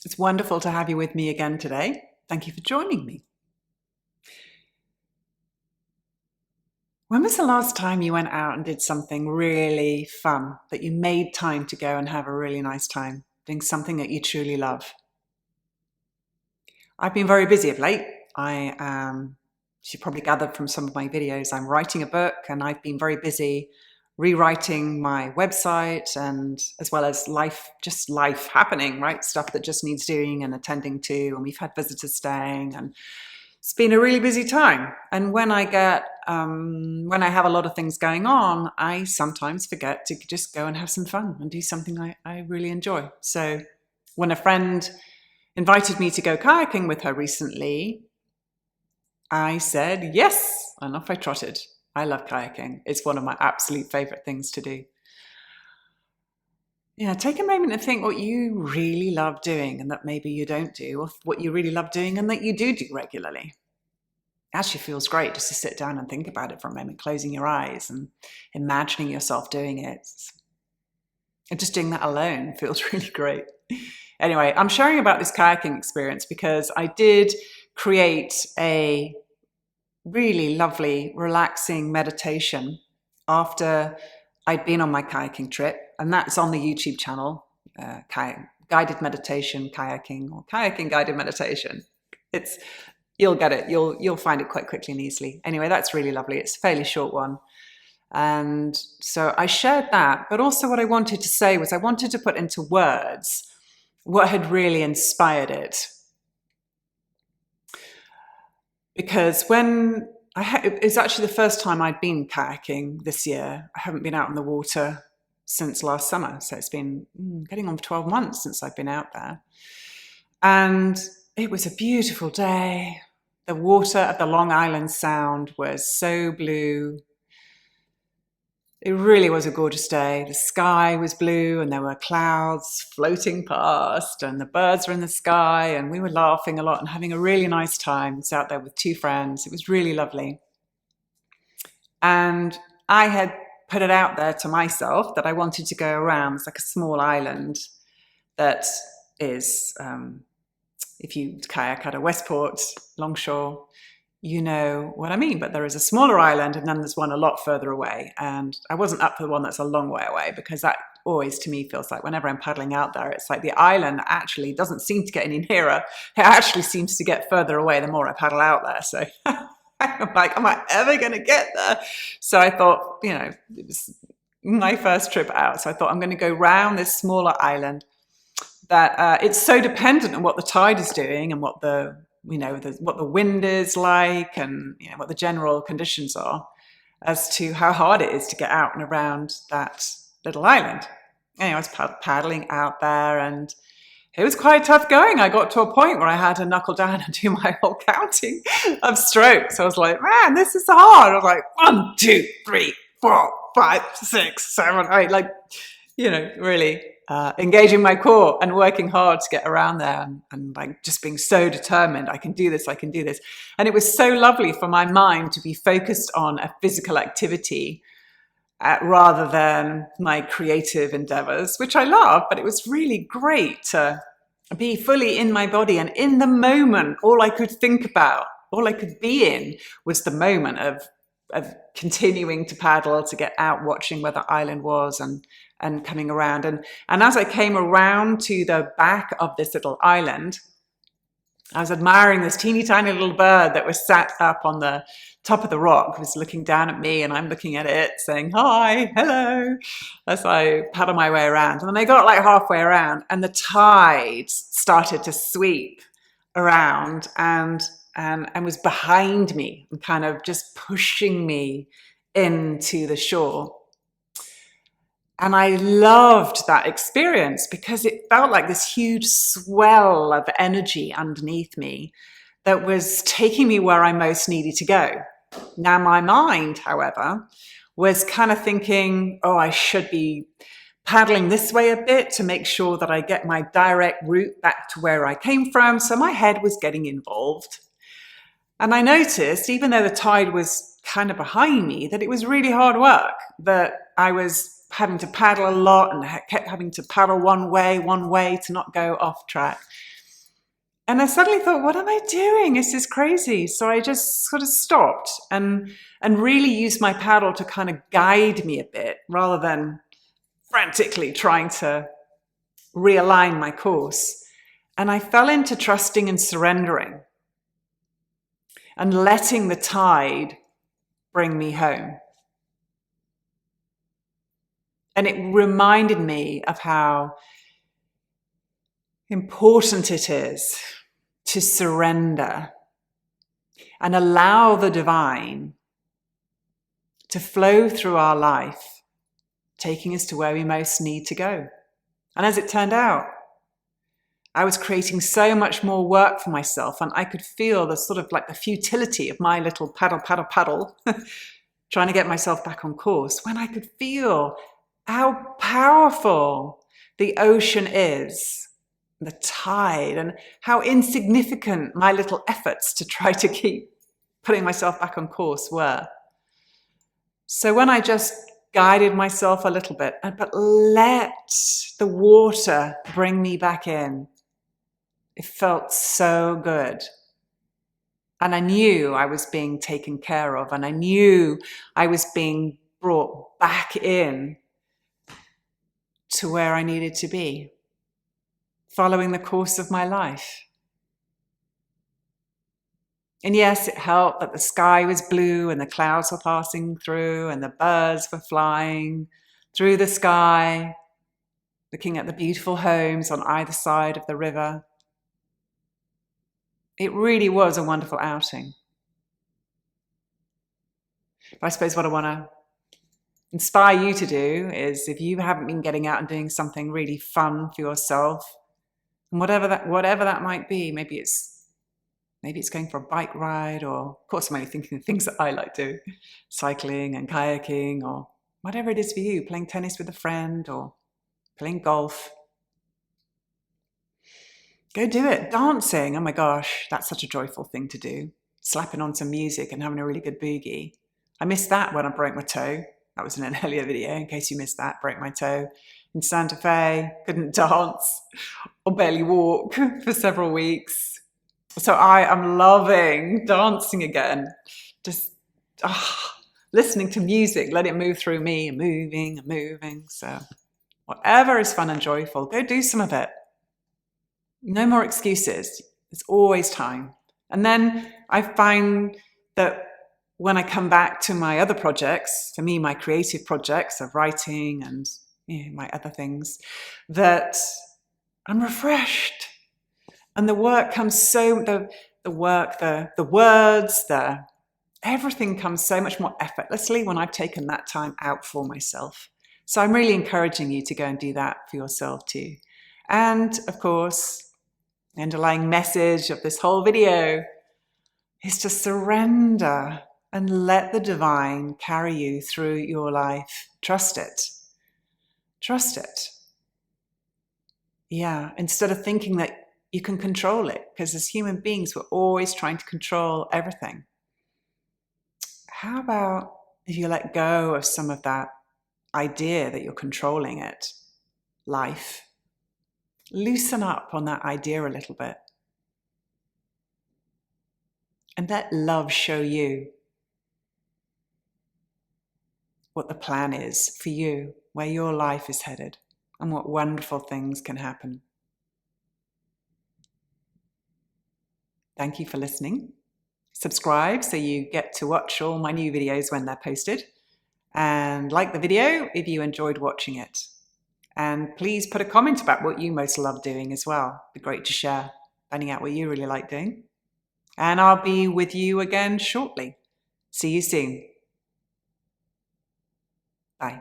It's wonderful to have you with me again today. Thank you for joining me. When was the last time you went out and did something really fun, that you made time to go and have a really nice time, doing something that you truly love? I've been very busy of late. As you probably gathered from some of my videos, I'm writing a book and I've been very busy rewriting my website, and as well as life happening, right? Stuff that just needs doing and attending to. And we've had visitors staying, and it's been a really busy time. And when I have a lot of things going on, I sometimes forget to just go and have some fun and do something I really enjoy. So when a friend invited me to go kayaking with her recently, I said yes, and off I trotted. I love kayaking. It's one of my absolute favorite things to do. Yeah, take a moment and think what you really love doing and that maybe you don't do, or what you really love doing and that you do regularly. It actually feels great just to sit down and think about it for a moment, closing your eyes and imagining yourself doing it. And just doing that alone feels really great. Anyway, I'm sharing about this kayaking experience because I did create a really lovely, relaxing meditation after I'd been on my kayaking trip, and that's on the YouTube channel, guided meditation, kayaking, or kayaking guided meditation. You'll get it. You'll find it quite quickly and easily. Anyway, that's really lovely. It's a fairly short one. And so I shared that, but also what I wanted to say was I wanted to put into words what had really inspired it. Because it was actually the first time I'd been kayaking this year. I haven't been out on the water since last summer. So it's been getting on for 12 months since I've been out there. And it was a beautiful day. The water at the Long Island Sound was so blue. It really was a gorgeous day. The sky was blue and there were clouds floating past and the birds were in the sky, and we were laughing a lot and having a really nice time. I was out there with two friends. It was really lovely. And I had put it out there to myself that I wanted to go around. It's like a small island that is, if you kayak out of Westport, Longshore, you know what I mean. But there is a smaller island and then there's one a lot further away. And I wasn't up for the one that's a long way away, because that always, to me, feels like whenever I'm paddling out there, it's like the island actually doesn't seem to get any nearer. It actually seems to get further away the more I paddle out there. So I'm like, am I ever going to get there? So I thought, it was my first trip out. So I thought I'm going to go round this smaller island that it's so dependent on what the tide is doing and what the wind is like, and what the general conditions are, as to how hard it is to get out and around that little island. Anyway, I was paddling out there and it was quite tough going. I got to a point where I had to knuckle down and do my whole counting of strokes. I was like, man, this is hard. I was like, 1, 2, 3, 4, 5, 6, 7, 8, really engaging my core and working hard to get around there, and like just being so determined. I can do this. And it was so lovely for my mind to be focused on a physical activity rather than my creative endeavors, which I love. But it was really great to be fully in my body and in the moment. All I could think about, all I could be in, was the moment of continuing to paddle to get out, watching where the island was, and coming around. And as I came around to the back of this little island, I was admiring this teeny tiny little bird that was sat up on the top of the rock. It was looking down at me and I'm looking at it, saying hi, hello, as I paddle my way around. And then I got like halfway around and the tide started to sweep around and was behind me and kind of just pushing me into the shore. And I loved that experience because it felt like this huge swell of energy underneath me that was taking me where I most needed to go. Now, my mind, however, was kind of thinking, oh, I should be paddling this way a bit to make sure that I get my direct route back to where I came from. So my head was getting involved. And I noticed, even though the tide was kind of behind me, that it was really hard work, that I was having to paddle a lot and kept having to paddle one way to not go off track. And I suddenly thought, what am I doing? This is crazy. So I just sort of stopped and really used my paddle to kind of guide me a bit rather than frantically trying to realign my course. And I fell into trusting and surrendering and letting the tide bring me home. And it reminded me of how important it is to surrender and allow the divine to flow through our life, taking us to where we most need to go. And as it turned out, I was creating so much more work for myself, and I could feel the sort of like the futility of my little paddle, trying to get myself back on course, when I could feel how powerful the ocean is, the tide, and how insignificant my little efforts to try to keep putting myself back on course were. So when I just guided myself a little bit, but let the water bring me back in, it felt so good. And I knew I was being taken care of, and I knew I was being brought back in to where I needed to be, following the course of my life. And yes, it helped that the sky was blue and the clouds were passing through and the birds were flying through the sky, looking at the beautiful homes on either side of the river. It really was a wonderful outing. But I suppose what I want to inspire you to do is, if you haven't been getting out and doing something really fun for yourself, and whatever that might be, maybe it's going for a bike ride, or of course I'm only thinking of things that I like to do, cycling and kayaking, or whatever it is for you, playing tennis with a friend or playing golf. Go do it. Dancing, oh my gosh, that's such a joyful thing to do. Slapping on some music and having a really good boogie. I missed that when I broke my toe. That was in an earlier video, in case you missed that. Broke my toe in Santa Fe, couldn't dance or barely walk for several weeks. So I am loving dancing again. Just listening to music, let it move through me, and moving. So whatever is fun and joyful, go do some of it. No more excuses. There's always time. And then I find that when I come back to my other projects, for me, my creative projects of writing and my other things, that I'm refreshed. And the work comes the words, everything comes so much more effortlessly when I've taken that time out for myself. So I'm really encouraging you to go and do that for yourself too. And of course, the underlying message of this whole video is to surrender and let the divine carry you through your life. Trust it. Trust it. Yeah, instead of thinking that you can control it, because as human beings, we're always trying to control everything. How about if you let go of some of that idea that you're controlling it, life? Loosen up on that idea a little bit. And let love show you what the plan is for you, where your life is headed, and what wonderful things can happen. Thank you for listening. Subscribe so you get to watch all my new videos when they're posted. And like the video if you enjoyed watching it. And please put a comment about what you most love doing as well. It'd be great to share, finding out what you really like doing. And I'll be with you again shortly. See you soon. Bye.